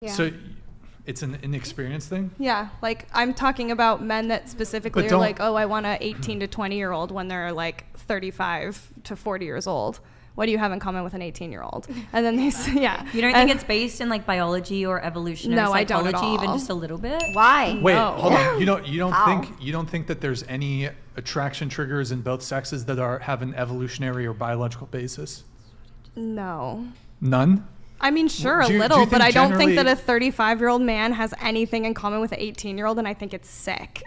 Yeah. So it's an inexperienced thing? Yeah, like I'm talking about men that specifically are like, oh, I want a 18 to 20-year-old when they're like 35 to 40 years old. What do you have in common with an 18-year-old? And then they say, yeah. You don't think it's based in like biology or evolutionary psychology, I don't at all. Even just a little bit? Why? Wait, hold on. You don't think that there's any attraction triggers in both sexes that have an evolutionary or biological basis? No. None? I mean, sure, a little, but I don't think that a 35-year-old man has anything in common with an 18-year-old, and I think it's sick.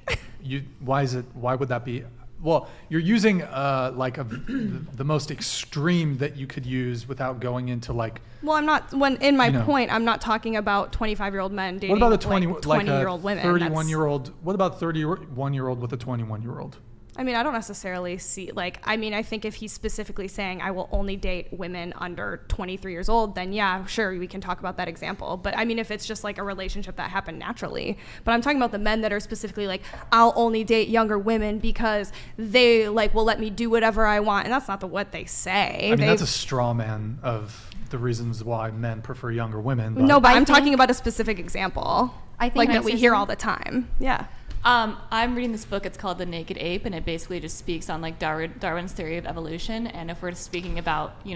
Why would that be? Well, you're using the most extreme that you could use without going into like. Well, I'm not. In my point, I'm not talking about 25-year-old men dating. What about a 20-year-old women? 31-year-old. What about 31-year-old with a 21-year-old? I mean, I don't necessarily see I think if he's specifically saying I will only date women under 23 years old, then yeah, sure, we can talk about that example. But I mean, if it's just like a relationship that happened naturally, but I'm talking about the men that are specifically like, I'll only date younger women because they like will let me do whatever I want. And that's not what they say. I mean, that's a straw man of the reasons why men prefer younger women. But no, but I'm talking about a specific example. I think like that we hear all the time. Yeah. I'm reading this book. It's called The Naked Ape, and it basically just speaks on like Darwin's theory of evolution. And if we're speaking about,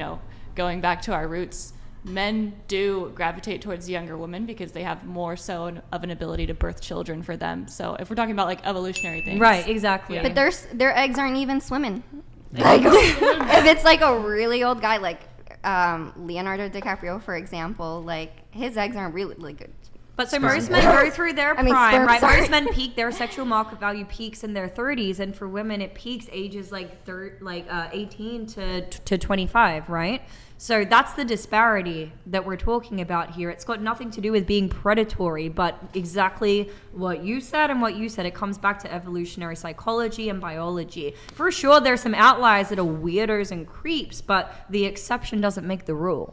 going back to our roots, men do gravitate towards younger women because they have more so of an ability to birth children for them. So if we're talking about like evolutionary things, right? Exactly. But their eggs aren't even swimming. Like, if it's like a really old guy, like Leonardo DiCaprio, for example, like his eggs aren't really good. But so most men go through their prime, right? Most men peak, their sexual market value peaks in their 30s, and for women it peaks ages like 18 to 25, right? So that's the disparity that we're talking about here. It's got nothing to do with being predatory, but exactly what you said, it comes back to evolutionary psychology and biology. For sure, there's some outliers that are weirdos and creeps, but the exception doesn't make the rule.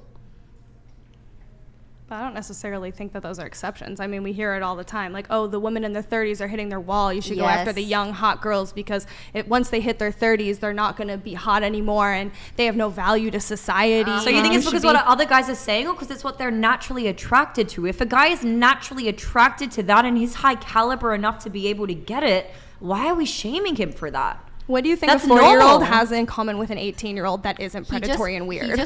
I don't necessarily think that those are exceptions. I mean, we hear it all the time. Like, oh, the women in their 30s are hitting their wall. You should go after the young, hot girls because once they hit their 30s, they're not going to be hot anymore and they have no value to society. So you think it's because what other guys are saying or because it's what they're naturally attracted to? If a guy is naturally attracted to that and he's high caliber enough to be able to get it, why are we shaming him for that? What do you think a 4-year-old has in common with an 18-year-old that isn't predatory and weird?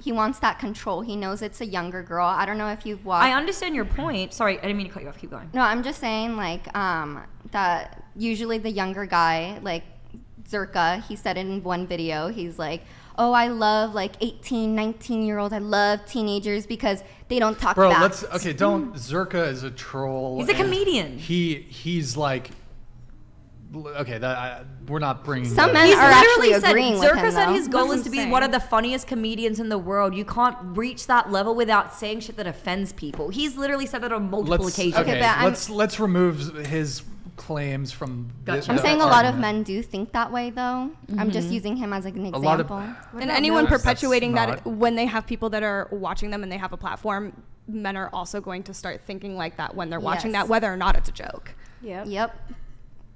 He wants that control. He knows it's a younger girl. I don't know if you've watched. I understand your point. Sorry, I didn't mean to cut you off. Keep going. No, I'm just saying like that usually the younger guy, like Zerka, he said in one video, he's like, oh, I love like 18, 19-year-olds. I love teenagers because they don't talk back. Zerka is a troll. He's a comedian. He's like. Okay, we're not bringing. Some men are actually agreeing with him. Zerka said his goal is to be one of the funniest comedians in the world. You can't reach that level without saying shit that offends people. He's literally said that on multiple occasions. Okay, let's remove his claims from this. I'm saying a lot of men do think that way, though. I'm just using him as an example. And anyone perpetuating that, when they have people that are watching them and they have a platform, men are also going to start thinking like that when they're watching that, whether or not it's a joke. Yep.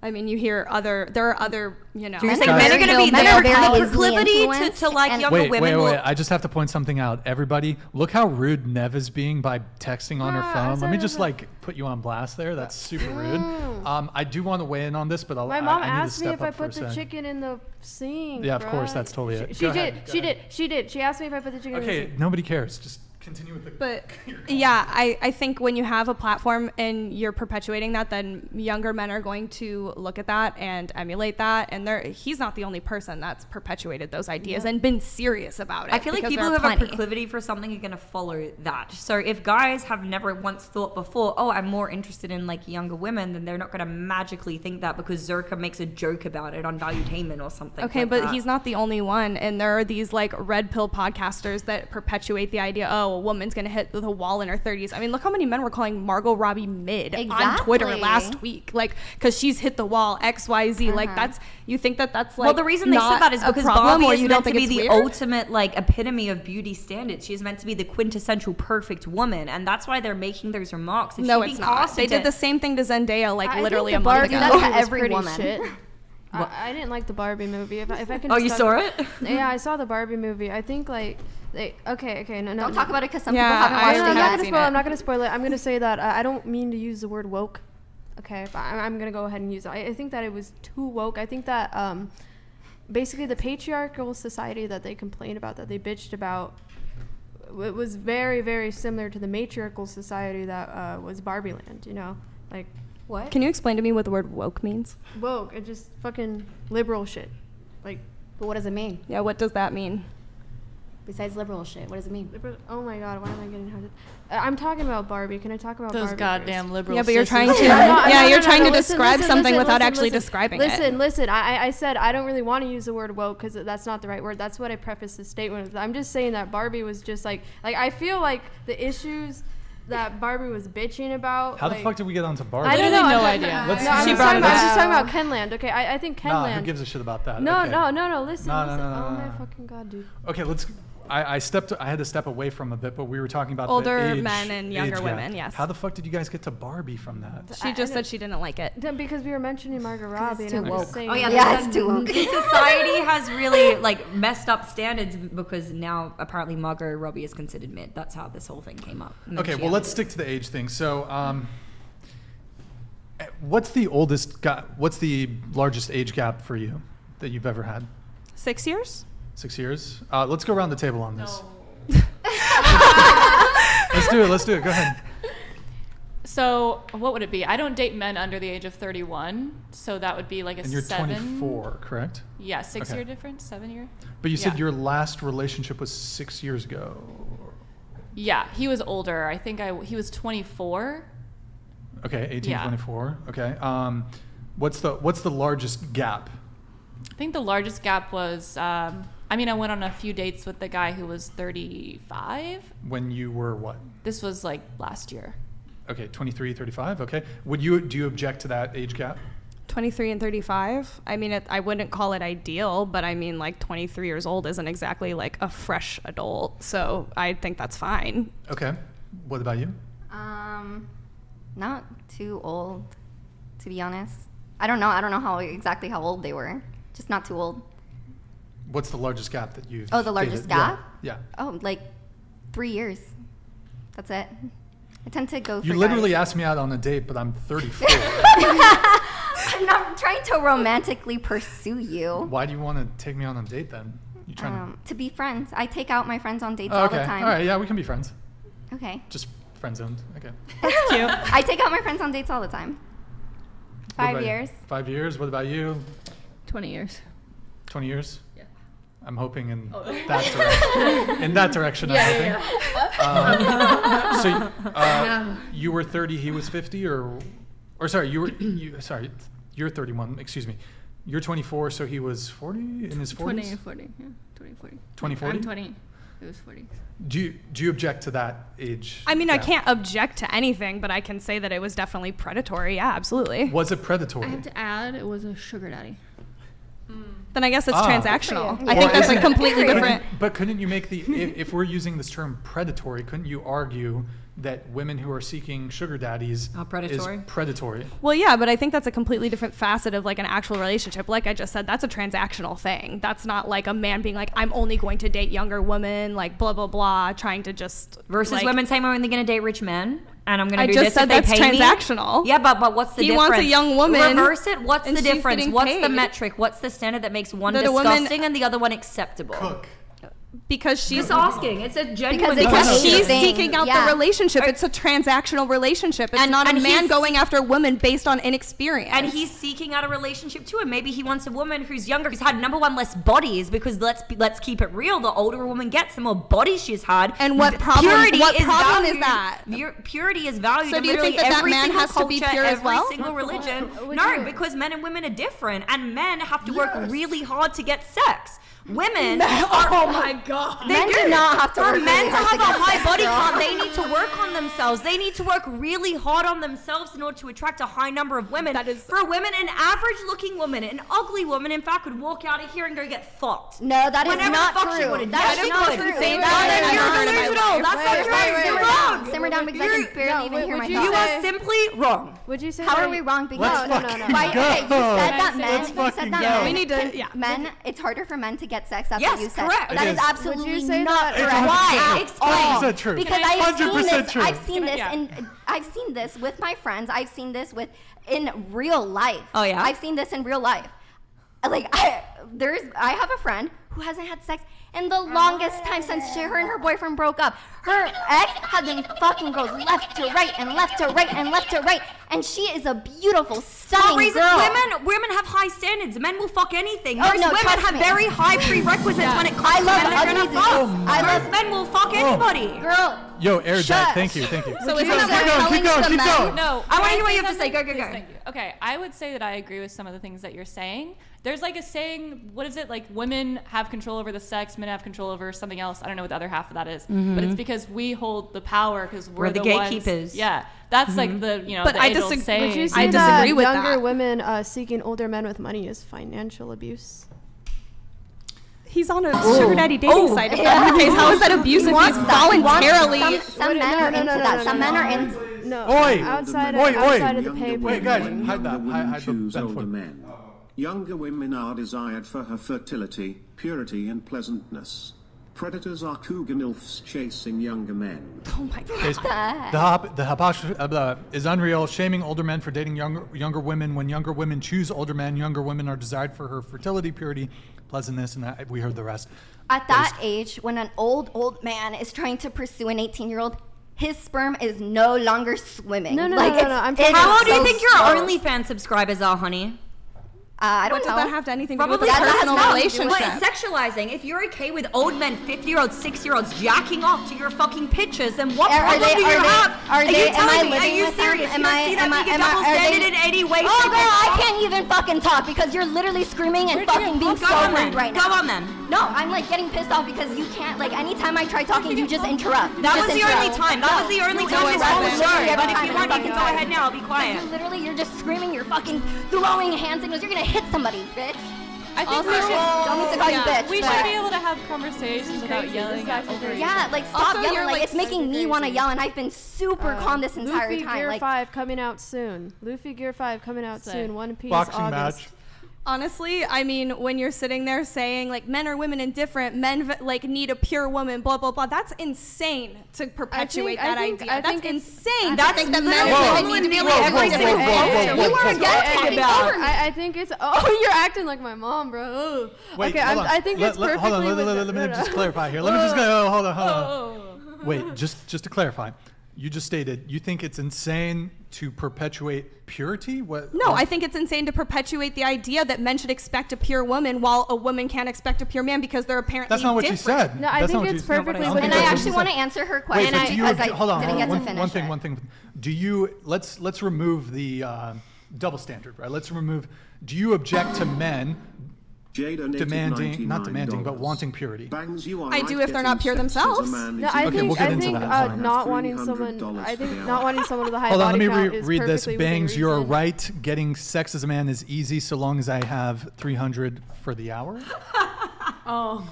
I mean, you hear there are other, men are going to be there kind of proclivity to like younger women. Wait. I just have to point something out. Everybody, look how rude Nev is being by texting on her phone. Let me just put you on blast there. That's super rude. I do want to weigh in on this, but my mom asked me if I put the chicken in the sink. Yeah, of course, that's totally it. She did. She asked me if I put the chicken in the sink. Okay, nobody cares. Just continue with the. But yeah, I think when you have a platform and you're perpetuating that, then younger men are going to look at that and emulate that. And he's not the only person that's perpetuated those ideas and been serious about it. I feel like people who have a proclivity for something are going to follow that. So if guys have never once thought before, oh, I'm more interested in like younger women, then they're not going to magically think that because Zerka makes a joke about it on Valuetainment or something. Okay, like but that. He's not the only one. And there are these like red pill podcasters that perpetuate the idea, oh, a woman's going to hit the wall in her 30s. I mean, look how many men were calling Margot Robbie mid on Twitter last week, like, because she's hit the wall, XYZ. Like, you think that's like, well, the reason they said that is because Barbie is meant to be the ultimate like epitome of beauty standards. She's meant to be the quintessential perfect woman, and that's why they're making those remarks. No, it's not. They did the same thing to Zendaya like literally a month ago. That's to every woman. I didn't like the Barbie movie. If I can. Oh, you saw it? Yeah, I saw the Barbie movie. I think like Okay, no. Don't talk about it because some people haven't watched it yet. I'm not gonna spoil it. I'm gonna say that I don't mean to use the word woke. Okay, but I'm gonna go ahead and use it. I think that it was too woke. I think that basically the patriarchal society that they complained about, that they bitched about, it was very, very similar to the matriarchal society that was Barbie Land. You know, like. What? Can you explain to me what the word woke means? Woke, it's just fucking liberal shit. Like, but what does it mean? Yeah, what does that mean? Besides liberal shit, what does it mean? Oh my god, why am I getting hard? I'm talking about Barbie. Can I talk about those Barbie goddamn first? liberal? Yeah, but you're trying to. You're trying to describe something without actually describing it. Listen. I said I don't really want to use the word woke because that's not the right word. That's what I prefaced this statement with. I'm just saying that Barbie was just like I feel like the issues that Barbie was bitching about. How the fuck did we get onto Barbie? I don't know. No idea. I'm just talking about Kenland. Okay, I think Kenland. Who gives a shit about that? No, okay. no. Listen. No. Oh my fucking god, dude. Okay, I had to step away from a bit, but we were talking about older the men and younger women. Yes. How the fuck did you guys get to Barbie from that? She just said she didn't like it. Because we were mentioning Margot Robbie. It's too woke. Oh yeah, it's too woke. Society has really messed up standards because now apparently Margot Robbie is considered mid. That's how this whole thing came up. Okay, well let's stick to the age thing. So, what's the largest age gap for you that you've ever had? 6 years. 6 years. Let's go around the table on this. Let's do it. Go ahead. So what would it be? I don't date men under the age of 31, so that would be like a 7. And you're 24, correct? Yeah, 6 year difference, 7 year. But you said your last relationship was 6 years ago. Yeah, he was older. I think he was 24. Okay, 18, 24. Okay. What's the largest gap? I think the largest gap was, I went on a few dates with the guy who was 35. When you were what? This was like last year. Okay, 23, 35. Okay. Do you object to that age gap? 23 and 35. I wouldn't call it ideal, but 23 years old isn't exactly like a fresh adult. So I think that's fine. Okay. What about you? Not too old, to be honest. I don't know exactly how old they were. Just not too old. What's the largest gap that you've the largest gap? Yeah. Oh, 3 years. That's it. I tend to go for You literally asked me out on a date, but I'm 34. I'm not trying to romantically pursue you. Why do you want to take me on a date then? You trying to be friends. I take out my friends on dates all the time. All right, yeah, we can be friends. Okay. Just friend zoned. Okay. That's cute. I take out my friends on dates all the time. 5 years. 5 years. What about you? 20 years. 20 years? Yeah. I'm hoping in that direction. In that direction, I'm hoping. So you were 30, he was 50, or sorry, you're 31. Excuse me. You're 24, so he was 40 in his 40s. 20 and 40. Yeah, 20, 40. 20, 40. I'm 20. It was 40. Do you object to that age? I can't object to anything, but I can say that it was definitely predatory. Yeah, absolutely. Was it predatory? I have to add, it was a sugar daddy. Then I guess it's transactional. I think that's a completely different. But couldn't you make if we're using this term predatory, couldn't you argue that women who are seeking sugar daddies is predatory? Well, yeah, but I think that's a completely different facet of an actual relationship. Like I just said, that's a transactional thing. That's not like a man being like, I'm only going to date younger women, blah, blah, blah, trying to just... Versus women saying, I'm only going to date rich men. And I'm going to do this if they pay me. I just said that's transactional. Yeah, but what's the difference? He wants a young woman. Reverse it. What's the difference? What's the metric? What's the standard that makes one disgusting and the other one acceptable? Cook. Because she's just asking. It's a genuine because she's seeking out the relationship. It's a transactional relationship. It's not a man going after a woman based on inexperience. And he's seeking out a relationship too. And maybe he wants a woman who's younger, who's had number one less bodies. Because let's keep it real. The older a woman gets, the more bodies she's had. And what problem is that? Purity is valued. So do you think that man has to be pure as well? Every single religion. No, because men and women are different, and men have to work really hard to get sex. Women oh my god. Men do not have to work men to have a high body count, they need to work on themselves. They need to work really hard on themselves in order to attract a high number of women. For women, an average looking woman, an ugly woman, in fact, would walk out of here and go get fucked. No, that is not true. That is not true. You're delusional. That's not true. You're wrong. Simmer down because I can barely even hear my thoughts. You are simply wrong. Would you say how are we wrong? Because no. Okay, you said that men. We need to. Men. It's harder for men to get get sex. That's Yes, what you said. correct. That is absolutely Would you say not that? correct. Why? Explain. 100% true. Because 100% I've seen this, and I've seen this with my friends. I've seen this in real life. Oh yeah. I've seen this in real life. Like I have a friend who hasn't had sex in the longest time since her and her boyfriend broke up. Her ex had been fucking girls left to right and left to right and left to right, and she is a beautiful, stunning girl. Women have high standards. Men will fuck anything. Oh, Most no, women trust have me. very high prerequisites when it comes I to love men they're gonna ugly fuck. dudes. I love Men will fuck anybody. girl. Yo, aired that. Shush. Thank you. So is Keep it going, keep going, keep going. No, I want to can hear what you have to something? say. Go. Please, thank you. Okay, I would say that I agree with some of the things that you're saying. There's like a saying, what is it? Like women have control over the sex, men have control over something else. I don't know what the other half of that is, but it's because we hold the power because we're the gatekeepers. ones. Yeah, that's like the But the I age-old disagree- saying. Would you say I disagree that with younger that. women seeking older men with money is financial abuse? He's on a sugar daddy dating site. If that's the case, how is that abuse if he's voluntarily? Some men are into that. Some men are into. No, Oi! outside Oi! of the pay Wait, period. guys, When hide that. younger women Hide the choose that older foot. men. Younger women are desired for her fertility, purity, and pleasantness. Predators are cougar nilfs chasing younger men. Oh my god. The hypocrisy is unreal. Shaming older men for dating younger women. When younger women choose older men, younger women are desired for her fertility, purity, pleasantness, and we heard the rest. At that age, when an old man is trying to pursue an 18-year-old, his sperm is no longer swimming. No. I'm it's How old do you so think your slow. OnlyFans subscribers are, honey? I don't What know. does that have to anything to do with Probably a that has personal nothing to do with relationship? But sexualizing, if you're okay with old men, 50-year-olds, 6-year-olds jacking off to your fucking pictures, then what problem do you have? Are they? you Am I telling me? Are living you with them? serious? Am You don't I? see that Am I? being a Am I? double Are standard they? in any way, Oh, shape, or girl, I form? can't even fucking talk because you're literally screaming and fucking being Go so on rude then. right Go now. on then. No, I'm like getting pissed off because you can't. Like anytime I try talking, you just interrupt. That was the only time. That was the only time this whole wasn't. show. Every But if time you in want, you fucking can go time. ahead now. I'll be quiet. You're just screaming. You're fucking throwing hand signals. You're gonna hit somebody, bitch. I think Also, don't need to call you bitch. we but- should be able to have conversations without yelling at over each Yeah, other. like stop Also, yelling. you're, Like like, it's making me want to yell, and I've been super calm this entire Luffy time. Gear Like 5 coming out soon. Luffy Gear 5 coming out Sick. soon. One Piece Boxing August. match. Honestly, I mean, when you're sitting there saying like men are women indifferent, men like need a pure woman, blah blah blah, that's insane to perpetuate that idea. I That's think it's- insane. That's to think that men literally and all women in need to be nearly every every single single thing. culture. You are again talking over me. I think it's. Oh, you're acting like my mom, bro. Ugh. Wait, Okay, hold on. I think it's perfectly. Hold on, with let me just clarify here. Let me just go. Hold on. Wait, just to clarify, you just stated you think it's insane to perpetuate purity. What? No, I think it's insane to perpetuate the idea that men should expect a pure woman while a woman can't expect a pure man because they're apparently That's not what different. you said. No, I That's think not what it's you- perfectly don't within- think and I that's what actually you want said. to answer her Wait, question but do you because I hold on, didn't get to finish one it. thing. Do you let's remove the double standard, right? Let's remove. Do you object to men not demanding, but wanting purity? I do if they're not pure themselves. No, I Okay, think we'll get I into think that. Fine. not wanting someone. I think not wanting someone with a high Hold on, let body me count is read this. perfectly within Bangs, you're reason. right. Getting sex as a man is easy so long as I have 300 for the hour. Oh,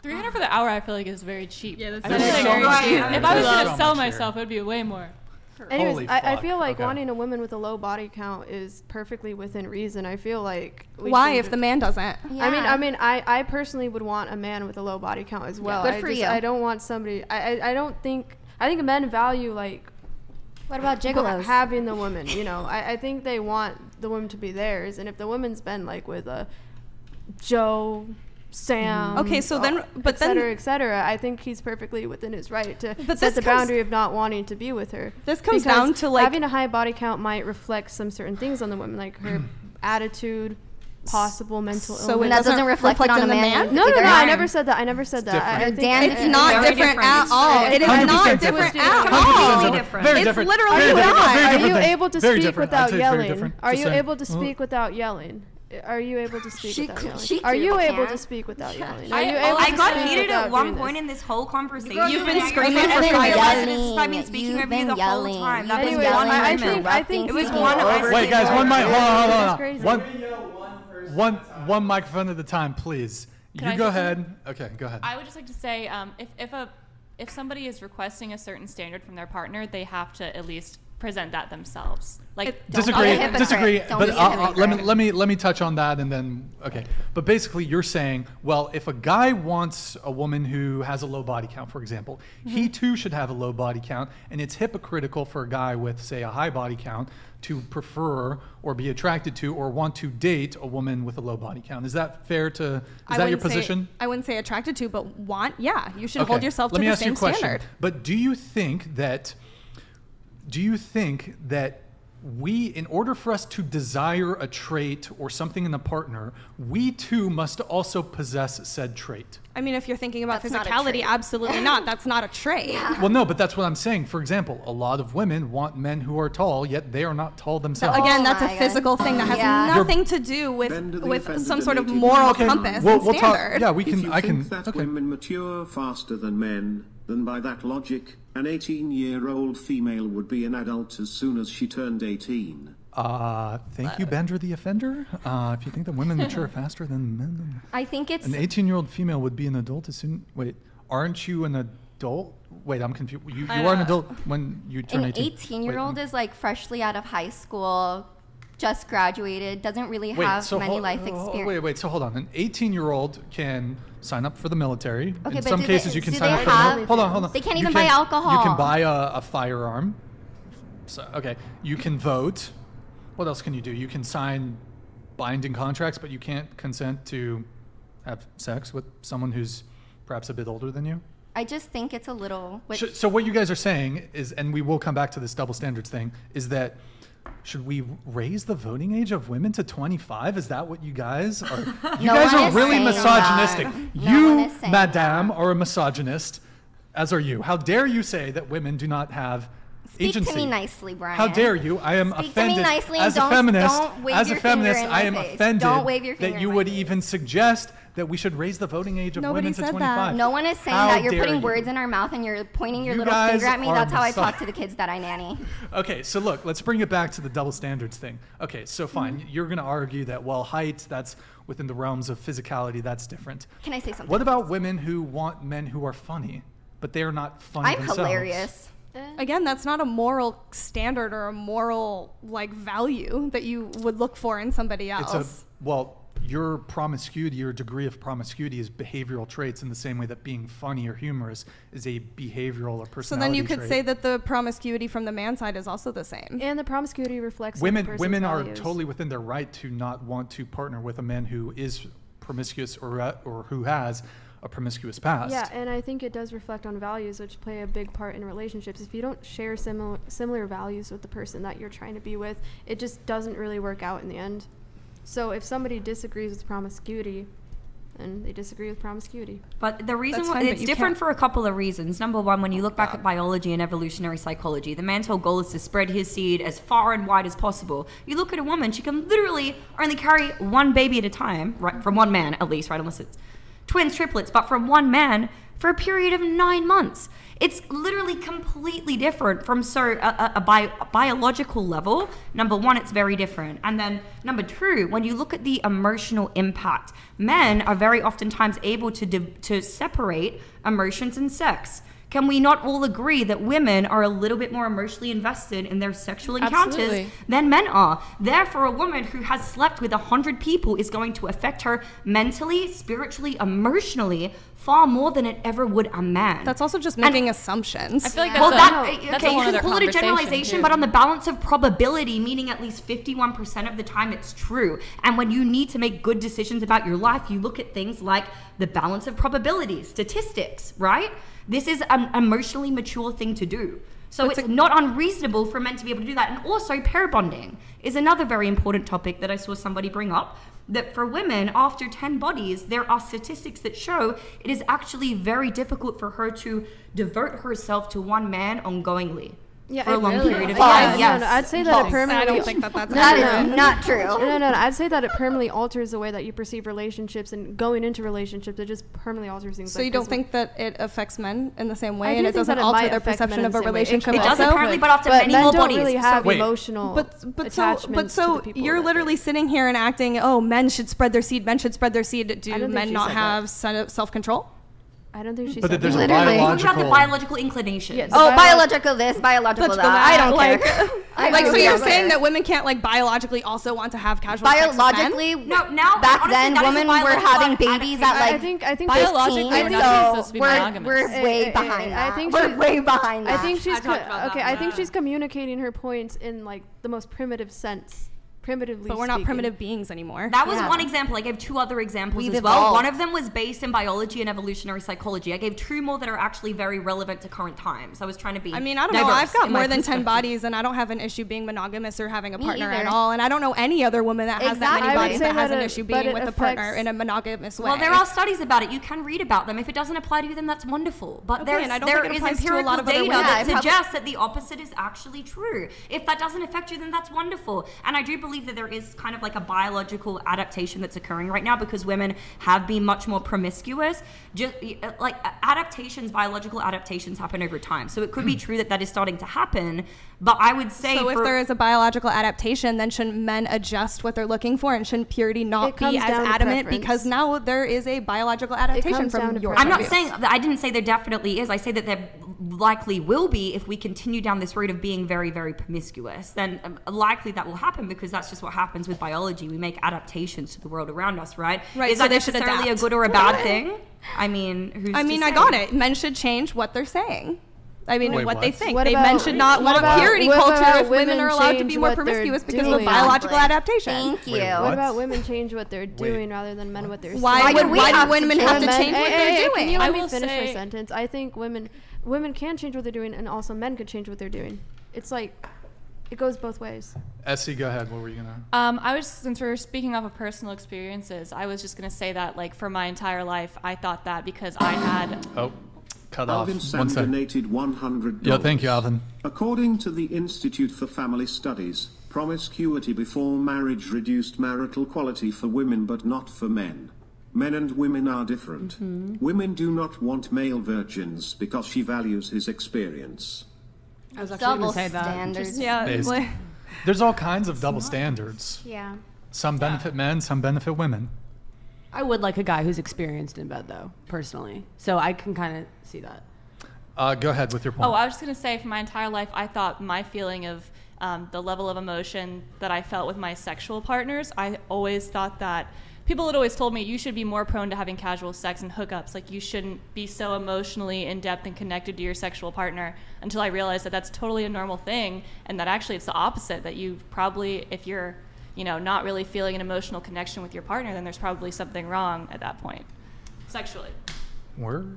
300 for the hour, I feel like is very cheap. Yeah, that's I feel like so very much cheap. here. If I was There's gonna so sell much here. myself, it would be way more. Anyways, Holy I fuck. feel like Okay. wanting a woman with a low body count is perfectly within reason. I feel like we Why should if the man doesn't? I personally would want a man with a low body count as well. Good for you. I don't want somebody. I don't think. I think men value like. What about gigolos? Having the woman, you know. I think they want the woman to be theirs, and if the woman's been like with a Joe, Sam, Okay, so then- but et cetera, then- et cetera, I think he's perfectly within his right to But set this the comes- boundary of not wanting to be with her. This comes Because down to, like- having a high body count might reflect some certain things on the woman, like her attitude, possible mental So illness. that doesn't reflect it on in the the man? man? No, either? I never said that. I never said that. different. I You're think damned It's if you not know. Very different different. at all. It is 100% not different. different at 100% all. different. different. Very It's different. literally Very not. different. Very Are you different. able to Very speak different. without I'd say it's very yelling? different. Are Just you saying. able to speak without yelling? Are you able to speak She without cl- yelling? she Are you clearly able to can. speak without yelling? I- Are you oh, able I to got speak heated without at one doing point this? in this whole conversation. You've been and screaming you've for been 5 yelling. minutes. This is I've been speaking You've over you been the whole yelling. time. That You've was been Anyways, one yelling. I woman. think It was people- one Over- Wait, guys, one mic. Hold on. That's crazy. One microphone at a time, please. Can I You go say ahead. Okay, go ahead. I would just like to say, if somebody is requesting a certain standard from their partner, they have to at least present that themselves. Like, disagree. Don't But be a hypocrite. let me touch on that, and then okay. But basically, you're saying, well, if a guy wants a woman who has a low body count, for example, he too should have a low body count, and it's hypocritical for a guy with, say, a high body count to prefer or be attracted to or want to date a woman with a low body count. Is that fair to? Is that your position? I wouldn't say attracted to, but want. Yeah, you should Okay. hold yourself to the same standard. But do you think that we, in order for us to desire a trait or something in a partner, we too must also possess said trait? I mean, if you're thinking about That's not a physicality, trait. absolutely not. That's not a trait. Well, no, but that's what I'm saying. For example, a lot of women want men who are tall, yet they are not tall themselves. Again, Oh that's a my God. physical thing that has Yeah. nothing to do Bend to the with offended some sort of native moral Okay, compass we'll and talk. standard. Yeah, we If can. you I can. think that Okay. women mature faster than men, then by that logic, an 18-year-old female would be an adult as soon as she turned 18. Thank you, Bender the Offender. If you think that women mature faster than men, then I think it's an 18-year-old female would be an adult as soon. Wait, aren't you an adult? Wait, I'm confused. You are an adult when you turn an 18. 18-year-old is like freshly out of high school, just graduated, doesn't really have many life experience. Wait. So hold on. An 18-year-old can sign up for the military. Okay, In but some do cases, they- you can do sign they up for have- the Hold on. They can't You even buy alcohol. You can buy a firearm. So, okay. You can vote. What else can you do? You can sign binding contracts, but you can't consent to have sex with someone who's perhaps a bit older than you. I just think it's a little. So what you guys are saying is, and we will come back to this double standards thing, is that should we raise the voting age of women to 25? Is that what you guys are? You No guys one are is really saying misogynistic. that. No You, one is saying madame, that. are a misogynist, as are you. How dare you say that women do not have Speak agency? to me nicely, Brian. How dare you? I am Speak to me offended nicely and as a don't- feminist. don't wave As a your finger feminist, in I my am face. offended Don't wave your finger that in you my would face. even suggest that we should raise the voting age of Nobody women to said that. 25. No one is saying How that. You're dare putting you? words in our mouth and you're pointing your You little guys finger at me. are That's how I miso- talk to the kids that I nanny. Okay, so look, let's bring it back to the double standards thing. Okay, so fine, you're going to argue that, well, height, that's within the realms of physicality, that's different. Can I say something? What about women who want men who are funny, but they are not funny I'm themselves? hilarious. Again, that's not a moral standard or a moral value that you would look for in somebody else. Your promiscuity, your degree of promiscuity is behavioral traits in the same way that being funny or humorous is a behavioral or personality So then you could trait. say that the promiscuity from the man side is also the same. And the promiscuity reflects women the person's women are values. totally within their right to not want to partner with a man who is promiscuous or who has a promiscuous past. Yeah, and I think it does reflect on values, which play a big part in relationships. If you don't share similar values with the person that you're trying to be with, it just doesn't really work out in the end. So if somebody disagrees with promiscuity, then they disagree with promiscuity. But the reason That's why fine, but it's you different can't- for a couple of reasons. Number one, when you look back at biology and evolutionary psychology, the man's whole goal is to spread his seed as far and wide as possible. You look at a woman, she can literally only carry one baby at a time, right, from one man at least, right, unless it's twins, triplets, but from one man for a period of 9 months. It's literally completely different from a biological level. Number one, it's very different. And then number two, when you look at the emotional impact, men are very oftentimes able to separate emotions and sex. Can we not all agree that women are a little bit more emotionally invested in their sexual encounters Absolutely. than men are? Therefore, a woman who has slept with 100 people is going to affect her mentally, spiritually, emotionally far more than it ever would a man. That's also just making assumptions. I feel like Well, that's okay, a you whole can other call it a conversation, generalization, too. but on the balance of probability, meaning at least 51% of the time it's true. And when you need to make good decisions about your life, you look at things like the balance of probabilities, statistics, right? This is an emotionally mature thing to do. So it's not unreasonable for men to be able to do that. And also pair bonding is another very important topic that I saw somebody bring up, that for women after 10 bodies, there are statistics that show it is actually very difficult for her to devote herself to one man ongoingly for a long period of time. Yeah, no, I'd say that it permanently. I don't think that's That is not true. No. I'd say that it permanently alters the way that you perceive relationships, and going into relationships, it just permanently alters things. So you don't think that it affects men in the same I way, do and it think doesn't that it alter might their affect perception men of in a the same way. relationship? It does also? apparently, but after many men more don't bodies. really have Wait. emotional But attachments to the so people you're that literally sitting here and acting, oh, men should spread their seed. Men should spread their seed. Do I don't think men she not said have self-control? I don't think she But said there's a that. Talking biological. about the biological inclination. Yes. Biological this, biological that. I don't care. Like, so you're saying that women can't like biologically also want to have casual sex with men? Biologically, No, now back honestly, then that is a women were biological having babies at like I think Biologically, 15, we're not so supposed to be monogamous. we're way behind that. I think we're she's- way behind that. I think she's I talked about that. I think she's communicating her points in like the most primitive sense, primitively. But we're not speaking. primitive beings anymore. That was Yeah. one example. I gave 2 other examples We've as well. evolved. One of them was based in biology and evolutionary psychology. I gave 2 more that are actually very relevant to current times. I was trying to be I mean, I don't know. diverse I've got in my more than 10 perspective. bodies, and I don't have an issue being monogamous or having a Me partner at either. all. And I don't know any other woman that has that Exactly. many I would bodies say that has that an it- issue but being it with a partner affects- in a monogamous way. Well, there are studies about it. You can read about them. If it doesn't apply to you, then that's wonderful. But Okay, and I don't there think it is applies to a empirical lot of other data women. that Yeah, it suggests that the opposite is actually true. If that doesn't affect you, then that's wonderful. And I do believe that there is kind of like a biological adaptation that's occurring right now because women have been much more promiscuous. Just like adaptations, biological adaptations happen over time. So it could be true that that is starting to happen. But I would say So if there is a biological adaptation, then shouldn't men adjust what they're looking for, and shouldn't purity not It comes be as down to adamant preference. because now there is a biological adaptation comes down from to your preference. I'm not views. saying that I didn't say there definitely is. I say that there likely will be if we continue down this road of being very, very promiscuous. Then likely that will happen because that's just what happens with biology. We make adaptations to the world around us, right? Right, Is so that they should necessarily a adapt. good or a bad thing? I mean, who's I to mean, I say? got it. Men should change what they're saying. I mean, Wait, what they what? think. What Men about- should not what want about- purity what culture about if women women are allowed to change be more what they're promiscuous because of doing? biological adaptation. Thank you. Wait, What What? about women change what they're doing rather than men what they're Why saying? would we why have do to women have to Men- change what they're Can doing? you I let me will finish my say- sentence? I think women can change what they're doing, and also men could change what they're doing. It's like it goes both ways. Essie, go ahead. What were you gonna? I was, since we're speaking off of personal experiences, I was just going to say that, like, for my entire life, I thought that because I had. Oh, cut off. Alvin Sam One second. donated $100. Yeah, thank you, Alvin. According to the Institute for Family Studies, promiscuity before marriage reduced marital quality for women but not for men. Men and women are different. Women do not want male virgins because she values his experience. I was actually going Double to say that. standards. Yeah, Based. like- There's all kinds of double standards. Yeah. Some benefit men, some benefit women. I would like a guy who's experienced in bed, though, personally. So I can kind of see that. Go ahead with your point. Oh, I was just going to say, for my entire life, I thought my feeling of the level of emotion that I felt with my sexual partners, I always thought that people had always told me you should be more prone to having casual sex and hookups. Like, you shouldn't be so emotionally in depth and connected to your sexual partner, until I realized that that's totally a normal thing, and that actually it's the opposite, that you probably, if you're, not really feeling an emotional connection with your partner, then there's probably something wrong at that point, sexually. Word.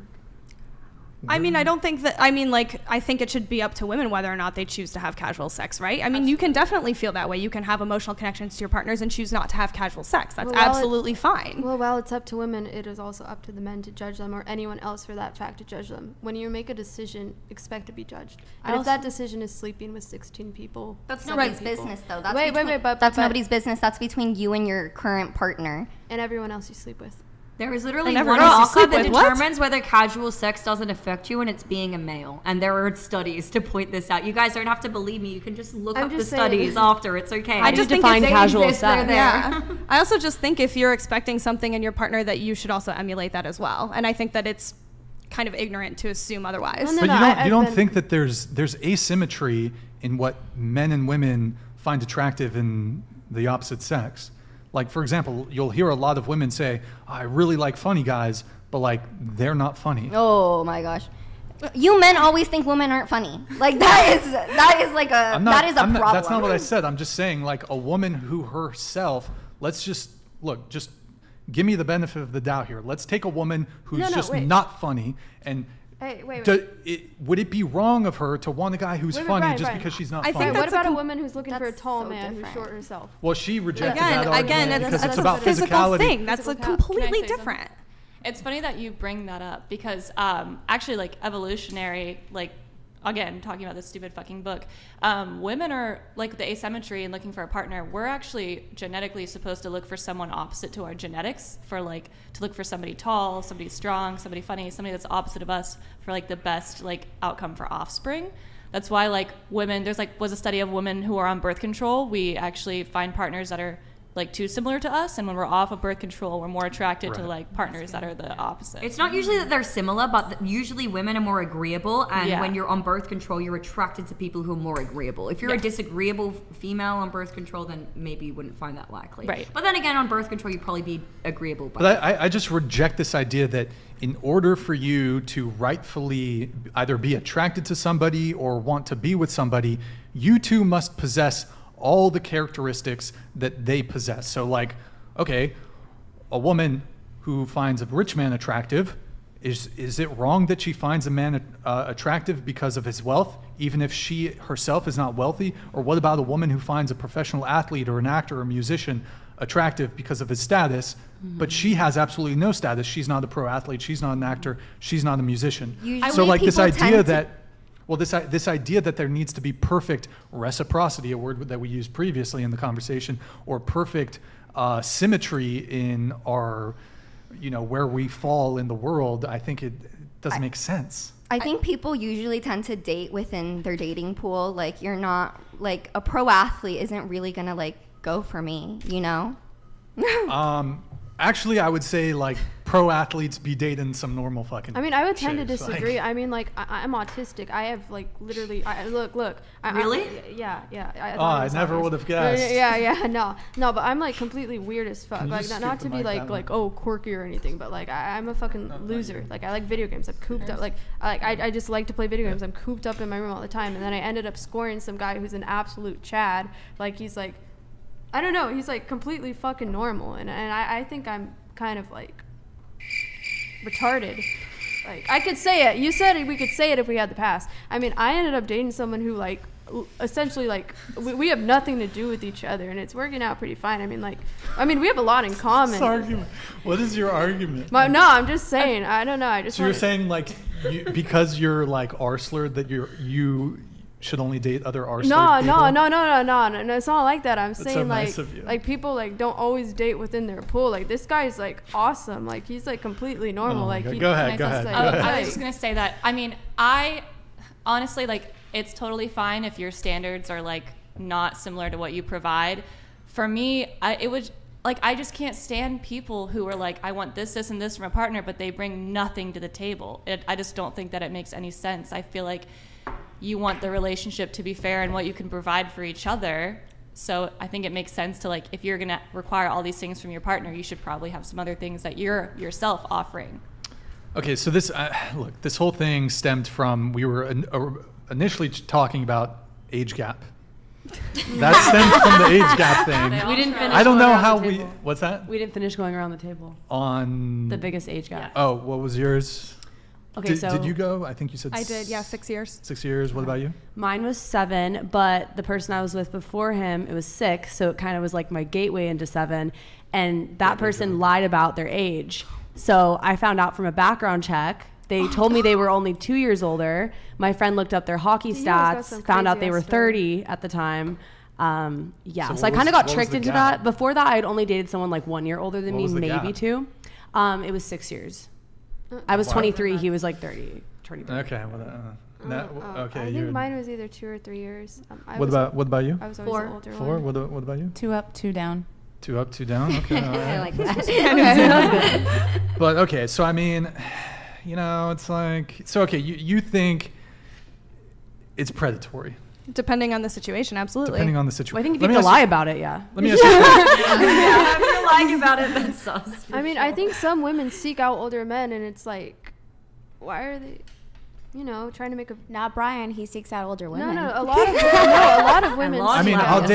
I mean, I don't think that, I think it should be up to women whether or not they choose to have casual sex, right? I mean, you can definitely feel that way. You can have emotional connections to your partners and choose not to have casual sex. That's Well, while absolutely fine. Well, while it's up to women, it is also up to the men to judge them, or anyone else for that fact to judge them. When you make a decision, expect to be judged. And if that decision is sleeping with 16 people, That's 7 nobody's people, business, though. That's Wait, but that's nobody's business. That's between you and your current partner. and everyone else you sleep with. There is literally never one know. marker Sleep that with what? determines whether casual sex doesn't affect you, and it's being a male. And there are studies to point this out. You guys don't have to believe me. You can just look I'm up the just saying. studies after. It's okay. I just think define if they casual exist, they're sex. there. Yeah. I also just think if you're expecting something in your partner, that you should also emulate that as well. And I think that it's kind of ignorant to assume otherwise. Well, no, But no, you I've don't been- think that there's asymmetry in what men and women find attractive in the opposite sex? Like, for example, you'll hear a lot of women say, I really like funny guys, but like they're not funny. Oh my gosh. You men always think women aren't funny. Like that is like a that is a problem. That's not what I said. I'm just saying, like, a woman who herself, let's just look, just give me the benefit of the doubt here. Let's take a woman who's just wait. not funny, and Hey, wait. would it be wrong of her to want a guy who's Wait, funny Brian, just Brian. because she's not I funny? think What that's about a a woman who's looking for a that's tall so man who's different. short herself? Well, she rejected that Again, argument because that's it's about physical physicality. thing. That's like Physical completely Can I say different. It's funny that you bring that up because actually, like, evolutionary, like, again, talking about this stupid fucking book, women are, like, the asymmetry in looking for a partner. We're actually genetically supposed to look for someone opposite to our genetics, for, like, to look for somebody tall, somebody strong, somebody funny, somebody that's opposite of us for, like, the best, like, outcome for offspring. That's why, like, women, was a study of women who are on birth control. We actually find partners that are like too similar to us, and when we're off of birth control, we're more attracted to like partners that are the opposite. It's not usually that they're similar, but usually women are more agreeable, and when you're on birth control, you're attracted to people who are more agreeable. If you're a disagreeable female on birth control, then maybe you wouldn't find that likely. Right. But then again, on birth control, you'd probably be agreeable. But I just reject this idea that in order for you to rightfully either be attracted to somebody or want to be with somebody, you two must possess all the characteristics that they possess. So like, okay, a woman who finds a rich man attractive, is it wrong that she finds a man attractive because of his wealth, even if she herself is not wealthy? Or what about a woman who finds a professional athlete or an actor or musician attractive because of his status, but she has absolutely no status? She's not a pro athlete, she's not an actor, she's not a musician. So like this idea that, well, this idea that there needs to be perfect reciprocity, a word that we used previously in the conversation, or perfect symmetry in our, you know, where we fall in the world, I think it doesn't make sense. I think people usually tend to date within their dating pool. Like, you're not, like, a pro athlete isn't really gonna, like, go for me, you know? Actually, I would say, like, pro athletes be dating some normal fucking I mean, I would tend to chicks, disagree. like. I mean, like, I'm autistic. I have, like, literally, look. Really? Yeah. I never would have guessed. Yeah, no, but I'm, like, completely weird as fuck. Can you Like, just not scoop to the be, mic like, that oh, quirky or anything, but, like, I'm a fucking loser. Like, I like video games. I'm cooped up. Like, I just like to play video games. I'm cooped up in my room all the time. And then I ended up scoring some guy who's an absolute Chad. Like, he's, like, I don't know. He's, like, completely fucking normal. And I think I'm kind of, like, retarded. Like, I could say it. You said we could say it if we had the past. I mean, I ended up dating someone who, like, essentially, like, we have nothing to do with each other, and it's working out pretty fine. I mean, we have a lot in common. Argument. What is your argument? But no, I'm just saying. I don't know. So you're saying, like, because you're, like, R-slurred, that you should only date other R-slurred people? No, it's not like that. I'm saying, so like, nice of you. like, people, like, don't always date within their pool. Like, this guy's, like, awesome. Like, he's, like, completely normal. Like, go ahead. I was just gonna say that. I mean, I honestly, like, it's totally fine if your standards are, like, not similar to what you provide. For me, I just can't stand people who are like, I want this, and this from a partner, but they bring nothing to the table. I just don't think that it makes any sense. I feel like you want the relationship to be fair and what you can provide for each other. So I think it makes sense to, like, if you're going to require all these things from your partner, you should probably have some other things that you're yourself offering. Okay, so this, look, this whole thing stemmed from, we were initially talking about age gap. That stemmed from the age gap thing. We didn't finish. I don't know going how around the we, table. what's that? We didn't finish going around the table. On the biggest age gap. Oh, what was yours? Okay, did you go? I think you said I did, yeah, 6 years. 6 years. What about you? Mine was 7, but the person I was with before him, it was 6, so it kind of was like my gateway into 7. And that person lied about their age. So I found out from a background check. They told me they were only 2 years older. My friend looked up their hockey stats, found out they were 30 at the time. So I kind of got tricked into that. Before that, I had only dated someone like 1 year older than me, maybe 2. It was 6 years. I was 23. He was like 30, 23. Okay. Well, okay. I think mine was either 2 or 3 years. What about you? I was always the older 4. one. What about you? 2 up, 2 down. 2 up, 2 down. Okay. I like that. But okay, so I mean, you know, it's like, so okay, you think it's predatory? Depending on the situation, absolutely. Depending on the situation. Well, I think if you have to lie about it, yeah. Let me ask you. Yeah, if you're lying about it, that's sus. I mean, I think some women seek out older men, and it's like, why are they, you know, trying to make a... Not Brian. He seeks out older women. No, a lot of women. I mean, I'll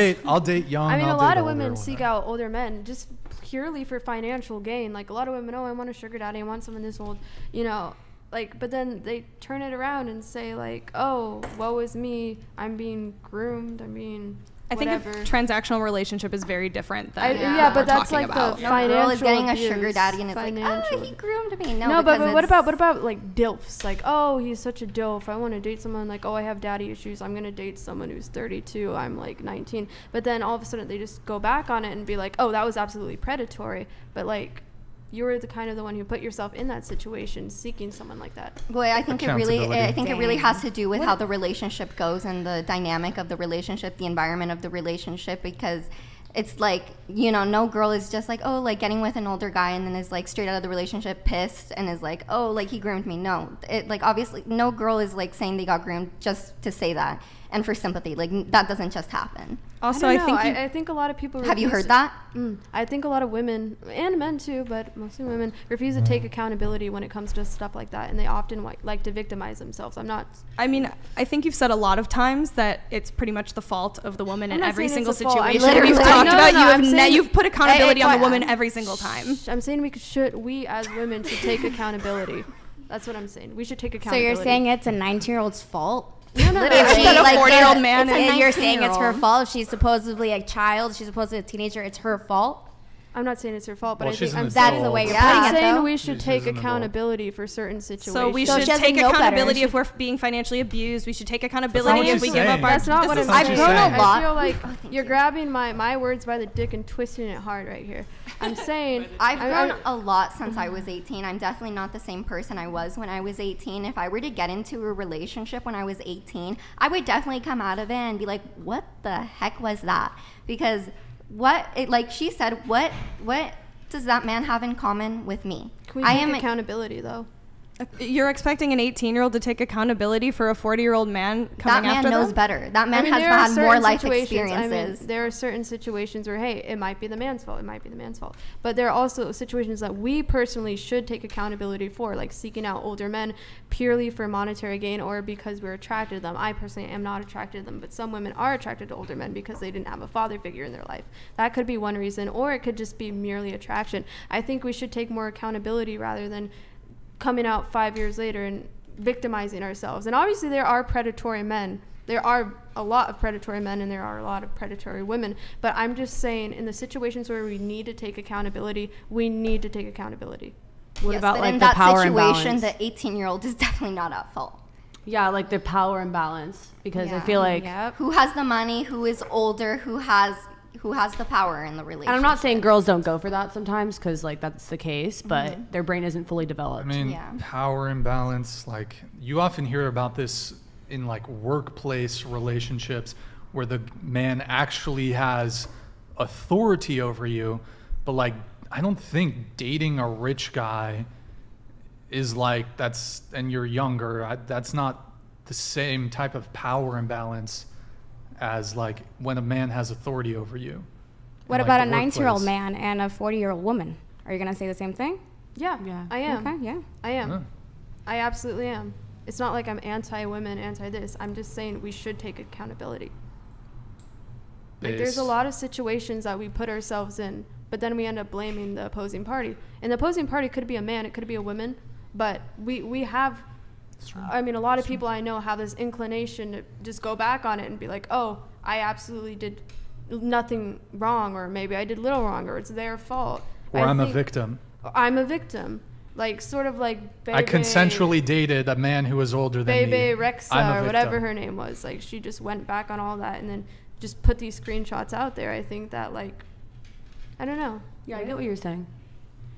date young. I mean, a lot of women seek out older men just purely for financial gain. Like, a lot of women, I want a sugar daddy. I want someone this old, you know. Like, but then they turn it around and say, like, oh, woe is me. I'm being groomed. I'm being whatever. I think a transactional relationship is very different than but that's like about. the financial girl is getting abuse. a sugar daddy and it's like, oh, he groomed me. No, but what about like DILFs? Like, oh, he's such a DILF. I want to date someone like, oh, I have daddy issues. I'm going to date someone who's 32. I'm like 19. But then all of a sudden they just go back on it and be like, oh, that was absolutely predatory. But like, you were the kind of the one who put yourself in that situation, seeking someone like that. Well, I think it really has to do with how the relationship goes and the dynamic of the relationship, the environment of the relationship, because it's like, you know, no girl is just like, oh, like getting with an older guy and then is like straight out of the relationship pissed and is like, oh, like he groomed me. No, it like obviously no girl is like saying they got groomed just to say that and for sympathy. Like that doesn't just happen. Also, I think a lot of people have you heard that? I think a lot of women and men too, but mostly women refuse to take accountability when it comes to stuff like that, and they often like to victimize themselves. I mean, I think you've said a lot of times that it's pretty much the fault of the woman in every single situation. We've talked about you've put accountability on the woman every single time. I'm saying we as women should take accountability. That's what I'm saying. We should take accountability. So you're saying it's a 19-year-old's fault? No, literally, like a 40-year-old man. And you're saying it's her fault. If she's supposedly a child, she's supposedly a teenager, it's her fault? I'm not saying it's her fault, but well, I think that's the way you're putting it, I'm saying we should take accountability for certain situations. So we should take accountability if we're being financially abused. We should take accountability if we give up our... That's not what I'm saying. I've grown a lot. I feel like you're grabbing my words by the dick and twisting it hard right here. I'm saying... I've grown a lot since I was 18. I'm definitely not the same person I was when I was 18. If I were to get into a relationship when I was 18, I would definitely come out of it and be like, what the heck was that? Because... like she said, what does that man have in common with me? Can we take accountability though? You're expecting an 18-year-old to take accountability for a 40-year-old man coming after them? That man knows better. That man has had more life experiences. There are certain situations where, hey, it might be the man's fault. It might be the man's fault. But there are also situations that we personally should take accountability for, like seeking out older men purely for monetary gain or because we're attracted to them. I personally am not attracted to them, but some women are attracted to older men because they didn't have a father figure in their life. That could be one reason, or it could just be merely attraction. I think we should take more accountability rather than coming out 5 years later and victimizing ourselves. And obviously there are predatory men. There are a lot of predatory men and there are a lot of predatory women. But I'm just saying in the situations where we need to take accountability, we need to take accountability. What about like in the power situation, imbalance? the 18-year-old is definitely not at fault. Yeah, like the power imbalance. Because I feel like... Who has the money, who is older, who has the power in the relationship. And I'm not saying girls don't go for that sometimes because like that's the case, but their brain isn't fully developed. I mean, power imbalance, like you often hear about this in like workplace relationships where the man actually has authority over you, but like I don't think dating a rich guy is like and you're younger, that's not the same type of power imbalance as like when a man has authority over you. What about a 19-year-old man and a 40-year-old woman? Are you going to say the same thing? Yeah, I am. Okay, yeah. I am. Yeah. I absolutely am. It's not like I'm anti-women, anti-this. I'm just saying we should take accountability. Like there's a lot of situations that we put ourselves in, but then we end up blaming the opposing party. And the opposing party could be a man, it could be a woman, but we have... I mean, a lot of people I know have this inclination to just go back on it and be like, oh, I absolutely did nothing wrong, or maybe I did little wrong, or it's their fault. Or I'm a victim. I'm a victim. Like, sort of like Bebe, I consensually dated a man who was older than me. Bebe Rexa, or whatever her name was. Like, she just went back on all that and then just put these screenshots out there. I think that, like, I don't know. Yeah, I get what you're saying.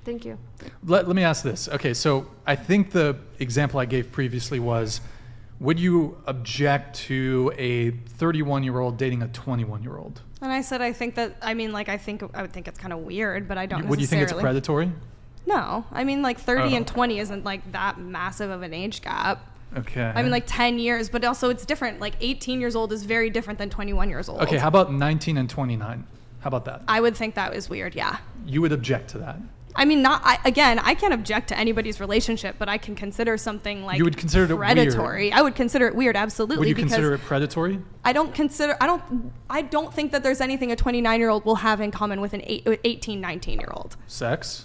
Thank you. Let me ask this. Okay, so I think the example I gave previously was, would you object to a 31-year-old dating a 21-year-old? And I said I think that, I would think it's kind of weird, but I don't necessarily. Would you think it's predatory? No. I mean, like 30 and 20 isn't like that massive of an age gap. Okay. I mean, like 10 years, but also it's different. Like 18 years old is very different than 21 years old. Okay, how about 19 and 29? How about that? I would think that was weird, yeah. You would object to that? I mean, I can't object to anybody's relationship, but I can consider something like you would consider it predatory. Weird. I would consider it weird, absolutely. Would you consider it predatory? I don't think that there's anything a 29-year-old will have in common with an 18, 19-year-old. Sex?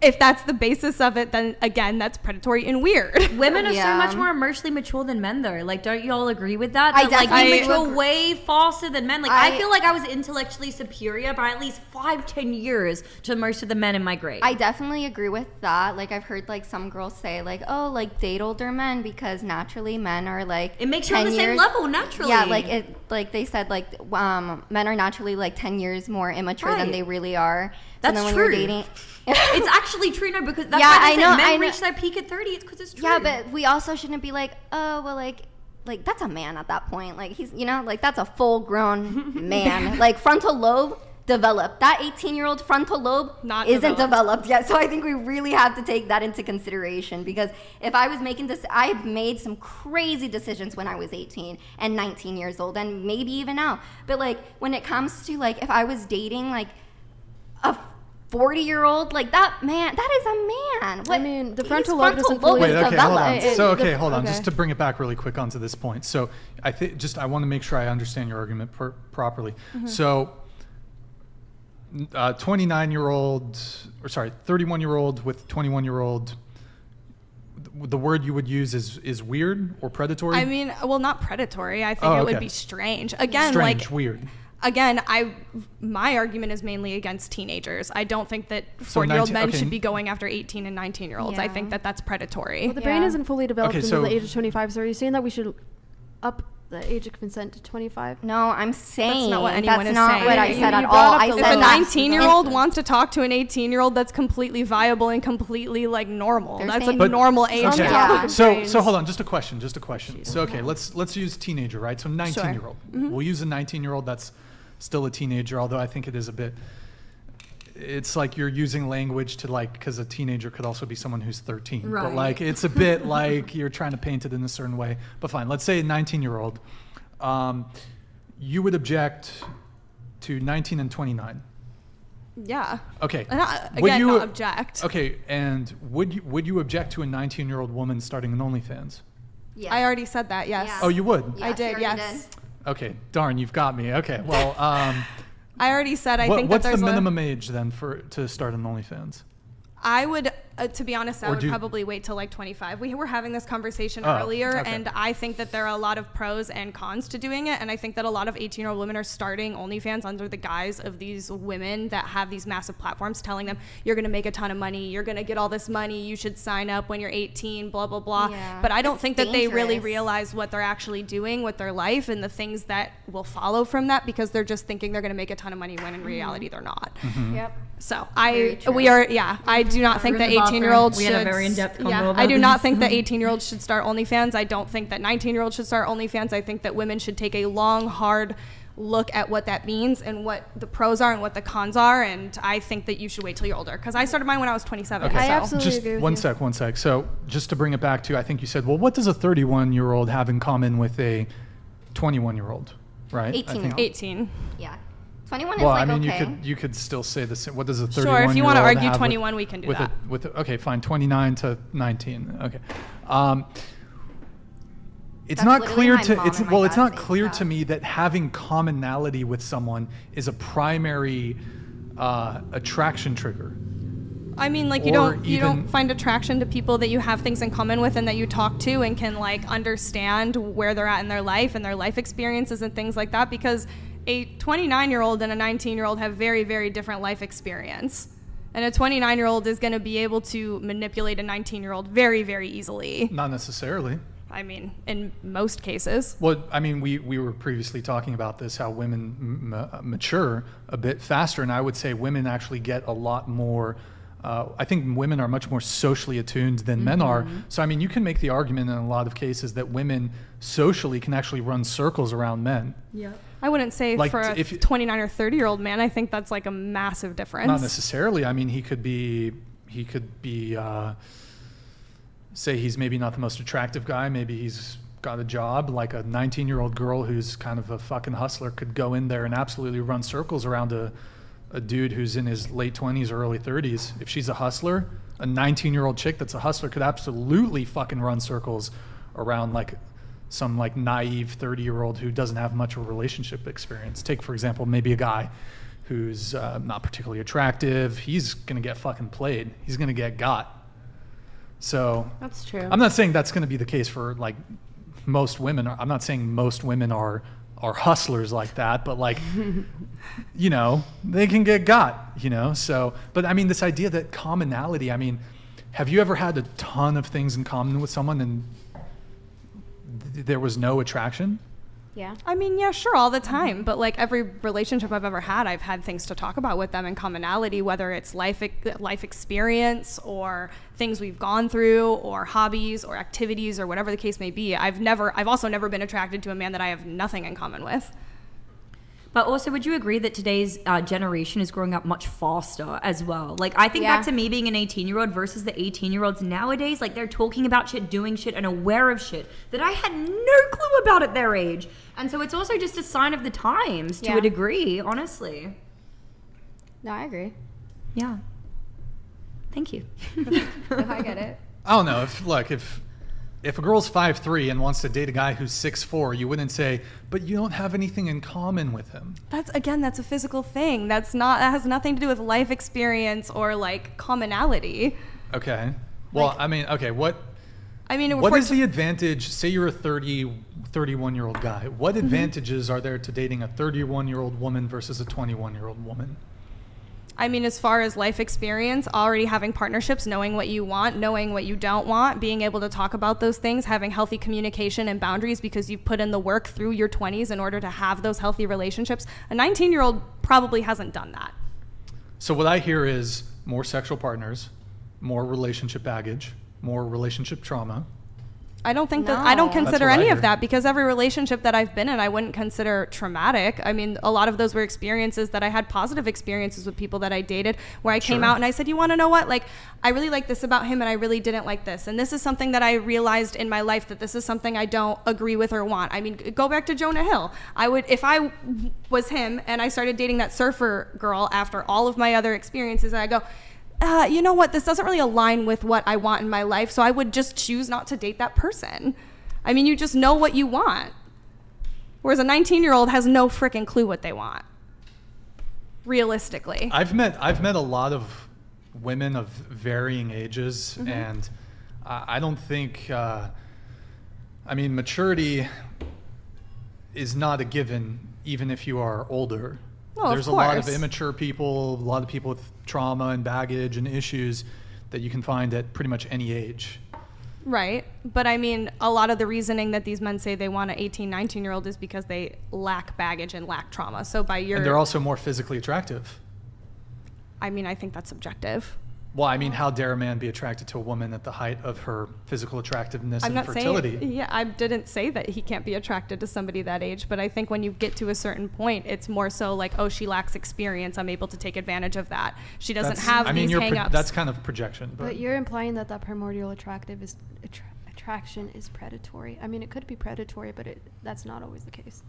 If that's the basis of it, then again, that's predatory and weird. Women are so much more emotionally mature than men, though. Like, don't you all agree with that? We mature way faster than men. Like, I feel like I was intellectually superior by at least 5-10 years to most of the men in my grade. I definitely agree with that. Like, I've heard like some girls say like, oh, like date older men because naturally men are like it makes you on the same level naturally. Yeah, like they said like men are naturally like 10 years more immature than they really are. That's so then when true. You're dating, it's actually true, no, because that's why they say men reach their peak at 30. It's because it's true. Yeah, but we also shouldn't be like, oh, well, like that's a man at that point. Like he's, like that's a full-grown man. Like frontal lobe, developed. That 18-year-old frontal lobe isn't developed yet. So I think we really have to take that into consideration, because if I was making this, I've made some crazy decisions when I was 18 and 19 years old, and maybe even now. But like when it comes to like if I was dating like a 40-year-old, like that man, that is a man. What? I mean, the frontal lobe doesn't fully develop. Hold on. Just to bring it back really quick onto this point. So I want to make sure I understand your argument properly. So 29-year-old, or sorry, 31-year-old with 21-year-old, the word you would use is weird or predatory? I mean, well, not predatory. I think it would be strange. Again, strange, weird. Again, my argument is mainly against teenagers. I don't think that 40-year-old men should be going after 18 and 19-year-olds. I think that that's predatory. Well, the brain isn't fully developed until the age of 25. So are you saying that we should up the age of consent to 25? No, I'm saying that's not what anyone is saying. What I said at all. I said if a 19-year-old wants to talk to an 18-year-old, that's completely viable and completely like normal. That's like normal age. Okay. Yeah. So hold on, just a question. So okay, let's use teenager, right? So 19-year-old. We'll use a 19-year-old that's still a teenager, although I think it is a bit, it's like you're using language to like, because a teenager could also be someone who's 13. Right. But like, it's a bit like you're trying to paint it in a certain way. But fine, let's say a 19-year-old. You would object to 19 and 29. Yeah. Okay. Not object. Okay, and would you object to a 19-year-old woman starting an OnlyFans? Yeah. I already said that, yes. Yeah. Oh, you would? I did, yes. Okay, darn, you've got me. Okay, well, I already said I think what's the minimum age then to start an OnlyFans? I would, to be honest, I would probably wait till like 25. We were having this conversation earlier, and I think that there are a lot of pros and cons to doing it, and I think that a lot of 18-year-old women are starting OnlyFans under the guise of these women that have these massive platforms telling them, you're going to make a ton of money, you're going to get all this money, you should sign up when you're 18, blah, blah, blah. Yeah, but I don't think that they really realize what they're actually doing with their life and the things that will follow from that, because they're just thinking they're going to make a ton of money when in reality they're not. Yep. So I do not think that 18-year-olds should. We had a very in-depth convo I do not think that 18-year-olds should start OnlyFans. I don't think that 19-year-olds should start OnlyFans. I think that women should take a long, hard look at what that means and what the pros are and what the cons are. And I think that you should wait till you're older, because I started mine when I was 27. Okay. I absolutely agree with you. One sec. So just to bring it back to, I think you said, well, what does a 31-year-old have in common with a 21-year-old, right? 18. Yeah. 21 is like, I mean, you could still say the same. What does a 31-year-old Sure, if you want to argue 21, we can do that. Okay, fine, 29 to 19. Okay. It's not clear to me that having commonality with someone is a primary attraction trigger. I mean, like you don't find attraction to people that you have things in common with and that you talk to and can like understand where they're at in their life and their life experiences and things like that, because a 29-year-old and a 19-year-old have very, very different life experience. And a 29-year-old is going to be able to manipulate a 19-year-old very, very easily. Not necessarily. I mean, in most cases. Well, I mean, we were previously talking about this, how women mature a bit faster. And I would say women actually get a lot more, I think women are much more socially attuned than men are. So, I mean, you can make the argument in a lot of cases that women socially can actually run circles around men. Yeah. I wouldn't say like for a 29 or 30-year-old man, I think that's like a massive difference. Not necessarily. I mean, he could be, say he's maybe not the most attractive guy. Maybe he's got a job. Like a 19-year-old girl who's kind of a fucking hustler could go in there and absolutely run circles around a dude who's in his late 20s or early 30s. If she's a hustler, a 19-year-old chick that's a hustler could absolutely fucking run circles around like some like naive 30-year-old who doesn't have much of a relationship experience. Take, for example, maybe a guy who's not particularly attractive. He's going to get fucking played. He's going to get got. So that's true. I'm not saying that's going to be the case for like most women. I'm not saying most women are hustlers like that, but like, you know, they can get got, you know? So, but I mean, this idea that commonality, I mean, have you ever had a ton of things in common with someone and there was no attraction? Yeah. I mean, yeah, sure, all the time. But like every relationship I've ever had, I've had things to talk about with them in commonality, whether it's life experience or things we've gone through or hobbies or activities or whatever the case may be. I've also never been attracted to a man that I have nothing in common with. But also, would you agree that today's generation is growing up much faster as well? Like, I think back to me being an 18-year-old versus the 18-year-olds nowadays. Like, they're talking about shit, doing shit, and aware of shit that I had no clue about at their age. And so it's also just a sign of the times to a degree, honestly. No, I agree. Yeah. Thank you. I get it. I don't know. If a girl's 5'3" and wants to date a guy who's 6'4", you wouldn't say, but you don't have anything in common with him. That's a physical thing. That has nothing to do with life experience or like commonality. Okay. Well, like, I mean, okay, what is the advantage? Say you're a 31-year-old guy. What advantages are there to dating a 31-year-old woman versus a 21-year-old woman? I mean, as far as life experience, already having partnerships, knowing what you want, knowing what you don't want, being able to talk about those things, having healthy communication and boundaries because you've put in the work through your 20s in order to have those healthy relationships. A 19-year-old probably hasn't done that. So what I hear is more sexual partners, more relationship baggage, more relationship trauma. I don't consider any of that because every relationship that I've been in, I wouldn't consider traumatic. I mean, a lot of those were experiences that I had positive experiences with people that I dated where I came out and I said, you want to know what? Like, I really like this about him and I really didn't like this. And this is something that I realized in my life that this is something I don't agree with or want. I mean, go back to Jonah Hill. If I was him and I started dating that surfer girl after all of my other experiences, and I go, you know what, this doesn't really align with what I want in my life, so I would just choose not to date that person. I mean, you just know what you want. Whereas a 19-year-old has no freaking clue what they want. Realistically. I've met a lot of women of varying ages, and I don't think, I mean, maturity is not a given, even if you are older. Oh, there's a lot of immature people, a lot of people with trauma and baggage and issues that you can find at pretty much any age. Right. But I mean, a lot of the reasoning that these men say they want an 18, 19-year-old is because they lack baggage and lack trauma. So and they're also more physically attractive. I mean, I think that's subjective. Well, I mean, how dare a man be attracted to a woman at the height of her physical attractiveness and fertility? I didn't say that he can't be attracted to somebody that age, but I think when you get to a certain point, it's more so like, oh, she lacks experience. I'm able to take advantage of that. She doesn't have these hang-ups. That's kind of projection. But you're implying that primordial attraction is predatory. I mean, it could be predatory, but that's not always the case.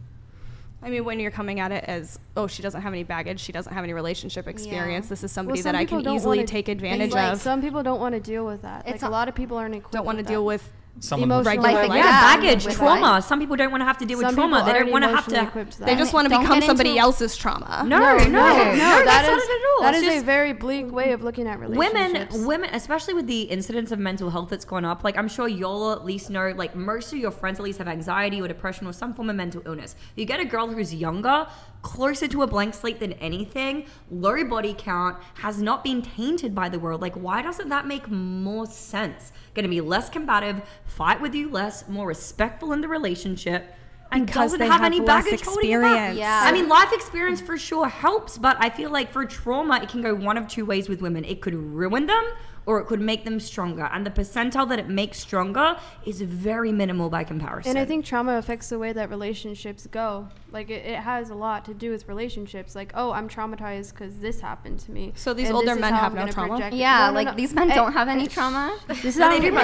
I mean, when you're coming at it as, oh, she doesn't have any baggage, she doesn't have any relationship experience, this is somebody that I can easily take advantage of. Some people don't want to deal with that. Like, a lot of people aren't equipped. Don't want to deal with baggage, trauma. Some people don't want to have to deal with trauma. They don't want to have to. They just want to become somebody else's trauma. No, that's not it at all. That is a very bleak way of looking at relationships. Women, especially with the incidence of mental health that's gone up. Like, I'm sure you'll at least know, like, most of your friends at least have anxiety or depression or some form of mental illness. You get a girl who's younger, closer to a blank slate than anything, low body count, has not been tainted by the world. Like, why doesn't that make more sense? Going to be less combative, fight with you less, more respectful in the relationship, and because doesn't they have have any less baggage experience. Yeah. I mean, life experience for sure helps, but I feel like for trauma, it can go one of two ways with women. It could ruin them, or it could make them stronger. And the percentile that it makes stronger is very minimal by comparison. And I think trauma affects the way that relationships go. Like, it has a lot to do with relationships. Like, oh, I'm traumatized because this happened to me. So these older men have no trauma? Yeah, these men don't have any trauma. This is how they do.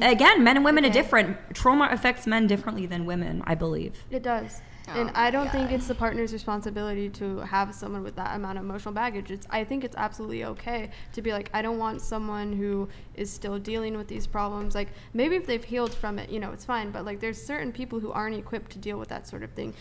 Again, men and women are different. Trauma affects men differently than women, I believe. It does. And I don't think it's the partner's responsibility to have someone with that amount of emotional baggage. I think it's absolutely okay to be like, I don't want someone who is still dealing with these problems. Like, maybe if they've healed from it, it's fine. But, like, there's certain people who aren't equipped to deal with that sort of thing.